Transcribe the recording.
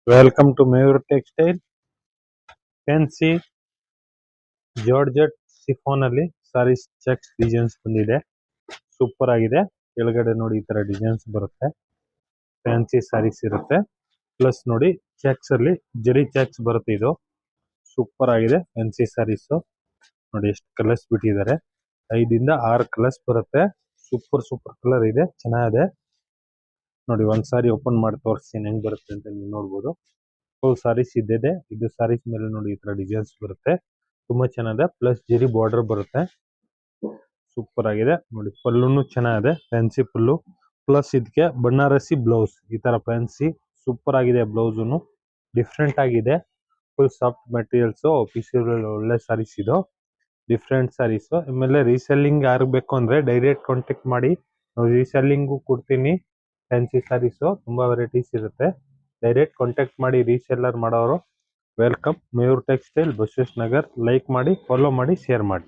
Welcome to Mayur textile. Fancy georgette chiffon ಅಲ್ಲಿ sarees checks designs ಬಂದಿದೆ. Super ಆಗಿದೆ. ಕೆಳಗಡೆ ನೋಡಿ ಈ ತರ ಡಿಸೈನ್ಸ್ ಬರುತ್ತೆ. ಫ್ಯಾನ್ಸಿ ಸಾರೀಸ್ ಇರುತ್ತೆ. ಪ್ಲಸ್ ನೋಡಿ ಚೆಕ್ಸ್ ಅಲ್ಲಿ ಜರಿ ಚೆಕ್ಸ್ ಬರುತ್ತೆ. ಇದು ಸೂಪರ್ ಆಗಿದೆ. ಫ್ಯಾನ್ಸಿ ಸಾರೀಸ್ ನೋಡಿ ಎಷ್ಟು ಕಲರ್ಸ್ ಬಿಟ್ಟಿದ್ದಾರೆ. 5 ಇಂದ 6 ಕಲರ್ಸ್ ಬರುತ್ತೆ. ಸೂಪರ್ ಸೂಪರ್ ಕಲರ್ ಇದೆ. ಚೆನ್ನಾಗಿದೆ ನೋಡಿ. ಒಂದ್ ಸಾರಿ ಓಪನ್ ಮಾಡಿ ತೋರಿಸ್ತೀನಿ ಹೆಂಗ್ ಬರುತ್ತೆ ಅಂತ ನೀವು ನೋಡ್ಬೋದು. ಫುಲ್ ಸಾರೀಸ್ ಇದೆ. ಇದು ಸಾರೀಸ್ ಮೇಲೆ ನೋಡಿ ಈ ತರ ಡಿಸೈನ್ಸ್ ಬರುತ್ತೆ. ತುಂಬಾ ಚೆನ್ನಾಗಿದೆ. ಪ್ಲಸ್ ಜರಿ ಬಾರ್ಡರ್ ಬರುತ್ತೆ. ಸೂಪರ್ ಆಗಿದೆ ನೋಡಿ. ಪಲ್ಲುನು ಚೆನ್ನಾಗಿದೆ. ಫ್ಯಾನ್ಸಿ ಪಲ್ಲು ಪ್ಲಸ್ ಇದಕ್ಕೆ ಬನಾರಸಿ ಬ್ಲೌಸ್. ಈ ತರ ಫ್ಯಾನ್ಸಿ ಸೂಪರ್ ಆಗಿದೆ. ಬ್ಲೌಸುನು ಡಿಫ್ರೆಂಟ್ ಆಗಿದೆ. Full soft materials. ಆಫೀಸಿಯಲ್ ಒಳ್ಳೆ ಸಾರೀಸ್ ಇದು. ಡಿಫ್ರೆಂಟ್ ಸಾರೀಸ್. ಆಮೇಲೆ ರೀಸೆಲ್ಲಿಂಗ್ ಯಾರು ಬೇಕು ಅಂದ್ರೆ ಡೈರೆಕ್ಟ್ ಕಾಂಟ್ಯಾಕ್ಟ್ ಮಾಡಿ. ನಾವು ರೀಸೆಲ್ಲಿಂಗು ಕೊಡ್ತೀನಿ. ಫ್ಯಾನ್ಸಿ ಸಾರೀಸು ತುಂಬಾ ವೆರೈಟೀಸ್ ಇರುತ್ತೆ. ಡೈರೆಕ್ಟ್ ಕಾಂಟ್ಯಾಕ್ಟ್ ಮಾಡಿ. ರೀಸೆಲ್ಲರ್ ಮಾಡೋರು welcome. Mayur textile, Basaveshwara Nagar. Like ಮಾಡಿ, ಫಾಲೋ ಮಾಡಿ, ಶೇರ್ ಮಾಡಿ.